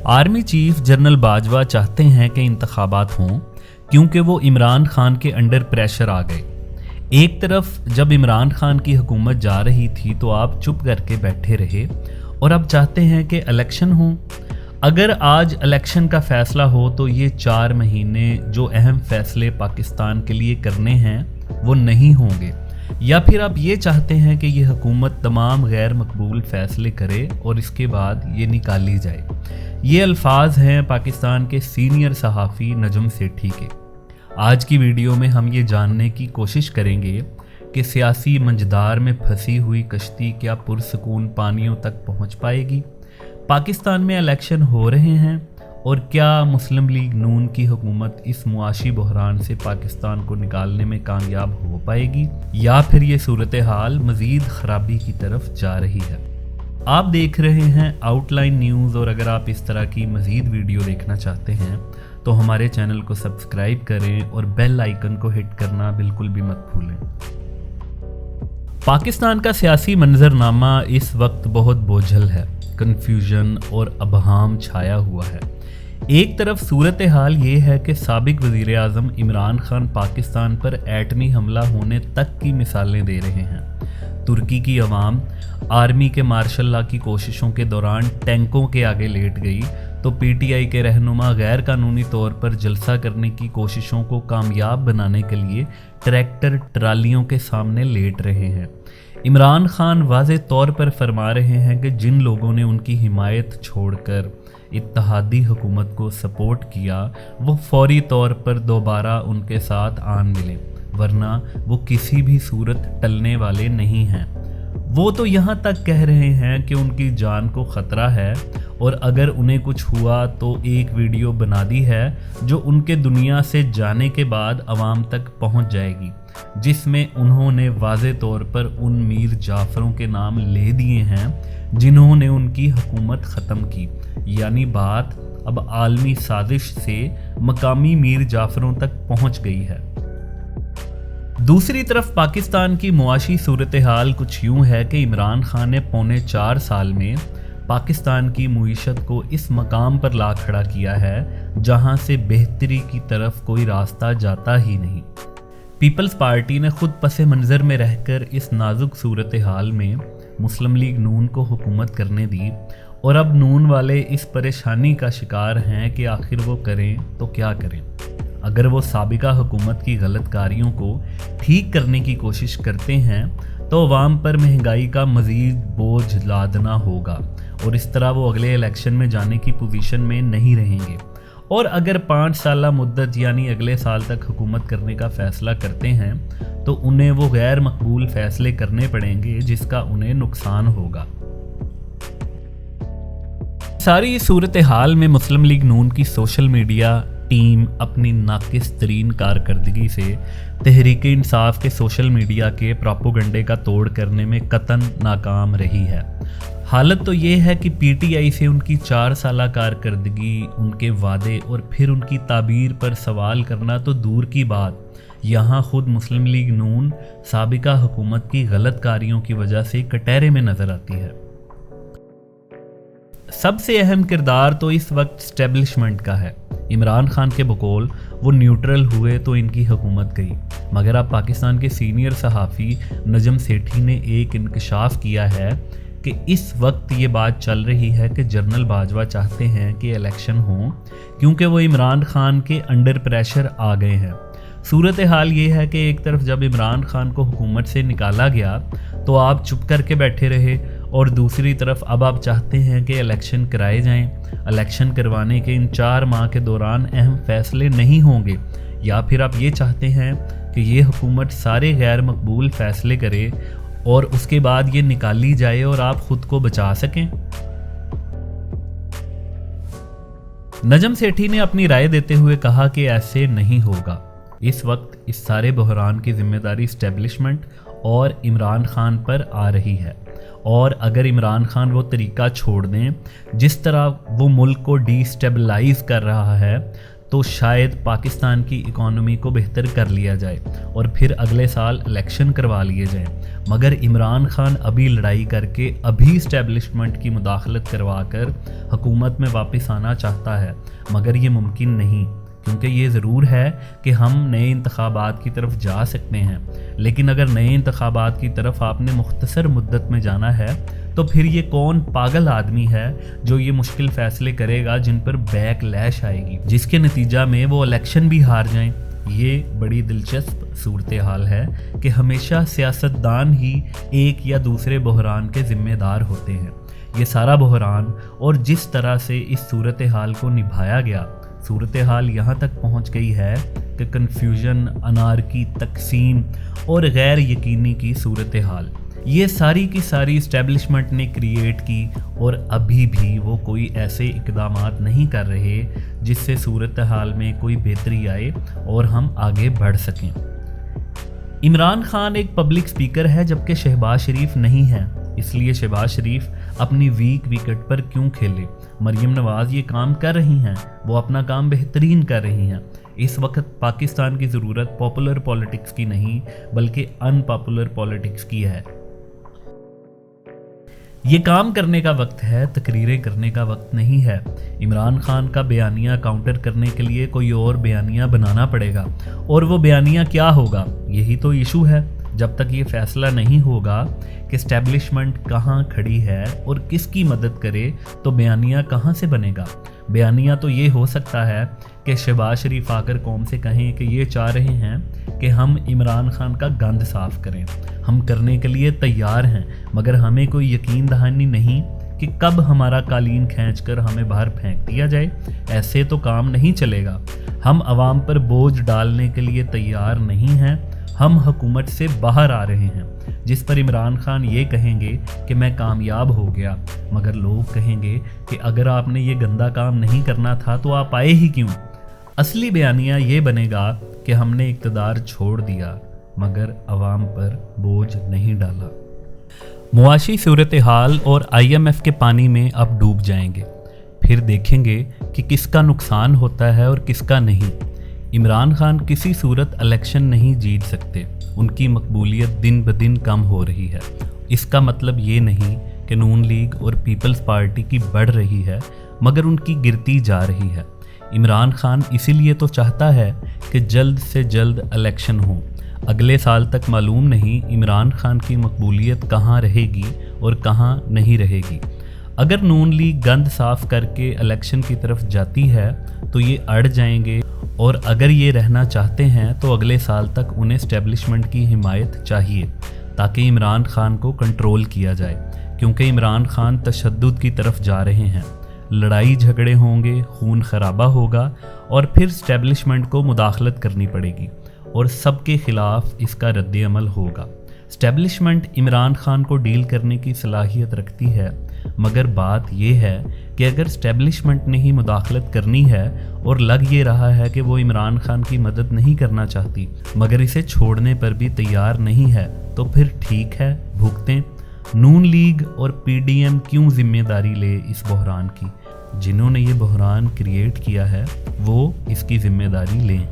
Army chief general Bajwa चाहते हैं कि इंतखाबात हों क्योंकि वो इमरान खान के अंडर प्रेशर आ गए। एक तरफ जब इमरान खान की हुकूमत जा रही थी तो आप चुप करके बैठे रहे और अब चाहते हैं कि इलेक्शन हो। अगर आज इलेक्शन का फैसला हो तो ये 4 महीने जो अहम फैसले पाकिस्तान के लिए करने हैं वो नहीं होंगे, या फिर आप ये चाहते हैं कि ये हुकूमत तमाम गैर मकबूल फ़ैसले करे और इसके बाद ये निकाली जाए। ये अल्फाज हैं पाकिस्तान के सीनियर सहाफ़ी नजम सेठी के। आज की वीडियो में हम ये जानने की कोशिश करेंगे कि सियासी मंझधार में फंसी हुई कश्ती क्या पुरसकून पानियों तक पहुंच पाएगी। पाकिस्तान में इलेक्शन हो रहे हैं और क्या मुस्लिम लीग नून की हुकूमत इस मुआशी बहरान से पाकिस्तान को निकालने में कामयाब हो पाएगी, या फिर ये सूरत हाल मज़ीद ख़राबी की तरफ जा रही है। आप देख रहे हैं आउटलाइन न्यूज़, और अगर आप इस तरह की मज़ीद वीडियो देखना चाहते हैं तो हमारे चैनल को सब्सक्राइब करें और बेल आइकन को हिट करना बिल्कुल भी मत भूलें। पाकिस्तान का सियासी मंजरनामा इस वक्त बहुत बोझल है, कन्फ्यूजन और अबहाम छाया हुआ है। एक तरफ सूरत हाल ये है कि साबिक वज़ीर आज़म इमरान खान पाकिस्तान पर एटमी हमला होने तक की मिसालें दे रहे हैं। तुर्की की अवाम आर्मी के मार्शल लॉ की कोशिशों के दौरान टैंकों के आगे लेट गई तो पीटीआई के रहनुमा गैर कानूनी तौर पर जलसा करने की कोशिशों को कामयाब बनाने के लिए ट्रैक्टर ट्रालियों के सामने लेट रहे हैं। इमरान खान वाज़े तौर पर फरमा रहे हैं कि जिन लोगों ने उनकी हिमायत छोड़कर इत्तेहादी हुकूमत को सपोर्ट किया वो फौरी तौर पर दोबारा उनके साथ आन मिले, वरना वो किसी भी सूरत टलने वाले नहीं हैं। वो तो यहाँ तक कह रहे हैं कि उनकी जान को ख़तरा है और अगर उन्हें कुछ हुआ तो एक वीडियो बना दी है जो उनके दुनिया से जाने के बाद आवाम तक पहुँच जाएगी, जिसमें उन्होंने वाज़े तौर पर उन मीर जाफ़रों के नाम ले दिए हैं जिन्होंने उनकी हुकूमत ख़त्म की। यानी बात अब आलमी साजिश से मकामी मीर जाफ़रों तक पहुँच गई है। दूसरी तरफ पाकिस्तान की मुआशी सूरत हाल कुछ यूँ है कि इमरान खान ने पौने 4 साल में पाकिस्तान की मुईशत को इस मकाम पर ला खड़ा किया है जहाँ से बेहतरी की तरफ कोई रास्ता जाता ही नहीं। पीपल्स पार्टी ने खुद पसे मंज़र में रहकर इस नाजुक सूरत हाल में मुस्लिम लीग नून को हुकूमत करने दी, और अब नून वाले इस परेशानी का शिकार हैं कि आखिर वो करें तो क्या करें। अगर वो साबिका हुकूमत की गलत कारियों को ठीक करने की कोशिश करते हैं तो अवाम पर महंगाई का मज़ीद बोझ लादना होगा और इस तरह वो अगले इलेक्शन में जाने की पोजीशन में नहीं रहेंगे। और अगर 5 साला मुद्दत यानी अगले साल तक हुकूमत करने का फ़ैसला करते हैं तो उन्हें वो गैर मकबूल फ़ैसले करने पड़ेंगे जिसका उन्हें नुकसान होगा। सारी सूरत हाल में मुस्लिम लीग नून की सोशल मीडिया टीम अपनी नाकिस तरीन कारकर्दगी से तहरीक इंसाफ के सोशल मीडिया के प्रोपोगंडे का तोड़ करने में कतन नाकाम रही है। हालत तो ये है कि पीटीआई से उनकी 4 साला कारकर्दगी, उनके वादे और फिर उनकी ताबीर पर सवाल करना तो दूर की बात, यहाँ खुद मुस्लिम लीग नून साबिका हुकूमत की गलत कारियों की वजह से कटहरे में नज़र आती है। सबसे अहम किरदार तो इस वक्त स्टैब्लिशमेंट का है। इमरान खान के बकौल वो न्यूट्रल हुए तो इनकी हुकूमत गई, मगर अब पाकिस्तान के सीनियर सहाफ़ी नजम सेठी ने एक इंकशाफ किया है कि इस वक्त ये बात चल रही है कि जनरल बाजवा चाहते हैं कि इलेक्शन हो क्योंकि वो इमरान खान के अंडर प्रेशर आ गए हैं। सूरत हाल ये है कि एक तरफ जब इमरान खान को हुकूमत से निकाला गया तो आप चुप करके बैठे रहे, और दूसरी तरफ अब आप चाहते हैं कि इलेक्शन कराए जाएं। इलेक्शन करवाने के इन 4 माह के दौरान अहम फैसले नहीं होंगे, या फिर आप ये चाहते हैं कि ये हुकूमत सारे गैर मकबूल फ़ैसले करे और उसके बाद ये निकाली जाए और आप खुद को बचा सकें। नजम सेठी ने अपनी राय देते हुए कहा कि ऐसे नहीं होगा। इस वक्त इस सारे बहरान की जिम्मेदारी इस्टेब्लिशमेंट और इमरान खान पर आ रही है, और अगर इमरान खान वो तरीका छोड़ दें जिस तरह वो मुल्क को डिस्टेबलाइज कर रहा है तो शायद पाकिस्तान की इकॉनमी को बेहतर कर लिया जाए और फिर अगले साल इलेक्शन करवा लिए जाएं। मगर इमरान खान अभी लड़ाई करके अभी इस्टेब्लिशमेंट की मुदाखलत करवा कर हुकूमत में वापस आना चाहता है, मगर ये मुमकिन नहीं, क्योंकि ये ज़रूर है कि हम नए इंतखाबात की तरफ जा सकते हैं, लेकिन अगर नए इंतखाबात की तरफ आपने मुख्तसर मुद्दत में जाना है तो फिर ये कौन पागल आदमी है जो ये मुश्किल फ़ैसले करेगा जिन पर बैकलैश आएगी, जिसके नतीजा में वो इलेक्शन भी हार जाएं। ये बड़ी दिलचस्प सूरत हाल है कि हमेशा सियासतदान ही एक या दूसरे बहरान के ज़िम्मेदार होते हैं। ये सारा बहरान और जिस तरह से इस सूरत हाल को निभाया गया, सूरत हाल यहाँ तक पहुँच गई है कि कन्फ्यूजन, अनारकी, तकसीम और गैर यकीनी की सूरत हाल ये सारी की सारी इस्टेब्लिशमेंट ने क्रिएट की, और अभी भी वो कोई ऐसे इक़दामात नहीं कर रहे जिससे सूरत हाल में कोई बेहतरी आए और हम आगे बढ़ सकें। इमरान खान एक पब्लिक स्पीकर है जबकि शहबाज शरीफ नहीं है, इसलिए शहबाज शरीफ अपनी वीक विकेट पर क्यों खेले। मरीम नवाज़ ये काम कर रही हैं, वो अपना काम बेहतरीन कर रही हैं। इस वक्त पाकिस्तान की ज़रूरत पॉपुलर पॉलिटिक्स की नहीं बल्कि अनपॉपुलर पॉलिटिक्स की है। ये काम करने का वक्त है, तकरीरें करने का वक्त नहीं है। इमरान खान का बयानिया काउंटर करने के लिए कोई और बयानिया बनाना पड़ेगा, और वो बयानिया क्या होगा, यही तो इशू है। जब तक ये फैसला नहीं होगा कि इस्टेब्लिशमेंट कहाँ खड़ी है और किसकी मदद करे, तो बयानिया कहाँ से बनेगा। बयानिया तो ये हो सकता है कि शहबाज शरीफ आकर कौम से कहें कि ये चाह रहे हैं कि हम इमरान खान का गंद साफ़ करें, हम करने के लिए तैयार हैं, मगर हमें कोई यकीन दहानी नहीं कि कब हमारा कालीन खींचकर हमें बाहर फेंक दिया जाए। ऐसे तो काम नहीं चलेगा। हम आवाम पर बोझ डालने के लिए तैयार नहीं हैं। हम हुकूमत से बाहर आ रहे हैं, जिस पर इमरान खान ये कहेंगे कि मैं कामयाब हो गया, मगर लोग कहेंगे कि अगर आपने ये गंदा काम नहीं करना था तो आप आए ही क्यों। असली बयानिया ये बनेगा कि हमने इक़्तिदार छोड़ दिया मगर अवाम पर बोझ नहीं डाला। मुआशी सूरत हाल और IMF के पानी में अब डूब जाएंगे, फिर देखेंगे कि किसका नुकसान होता है और किसका नहीं। इमरान खान किसी सूरत इलेक्शन नहीं जीत सकते, उनकी मकबूलियत दिन ब दिन कम हो रही है। इसका मतलब ये नहीं कि नून लीग और पीपल्स पार्टी की बढ़ रही है, मगर उनकी गिरती जा रही है। इमरान खान इसीलिए तो चाहता है कि जल्द से जल्द इलेक्शन हो। अगले साल तक मालूम नहीं इमरान खान की मकबूलियत कहाँ रहेगी और कहाँ नहीं रहेगी। अगर नून लीग गंद साफ करके इलेक्शन की तरफ जाती है तो ये अड़ जाएंगे, और अगर ये रहना चाहते हैं तो अगले साल तक उन्हें इस्टेब्लिशमेंट की हिमायत चाहिए ताकि इमरान खान को कंट्रोल किया जाए, क्योंकि इमरान खान तशद्दुद की तरफ जा रहे हैं। लड़ाई झगड़े होंगे, खून खराबा होगा, और फिर इस्टेब्लिशमेंट को मुदाखलत करनी पड़ेगी और सबके खिलाफ इसका रद्द-ए-अमल होगा। इस्टेब्लिशमेंट इमरान खान को डील करने की सलाहियत रखती है, मगर बात यह है कि अगर इस्टेब्लिशमेंट ने ही मुदाखलत करनी है और लग ये रहा है कि वो इमरान खान की मदद नहीं करना चाहती मगर इसे छोड़ने पर भी तैयार नहीं है, तो फिर ठीक है, भुगतें। नून लीग और PDM क्यों जिम्मेदारी ले इस बहरान की। जिन्होंने ये बहरान क्रिएट किया है वो इसकी जिम्मेदारी लें।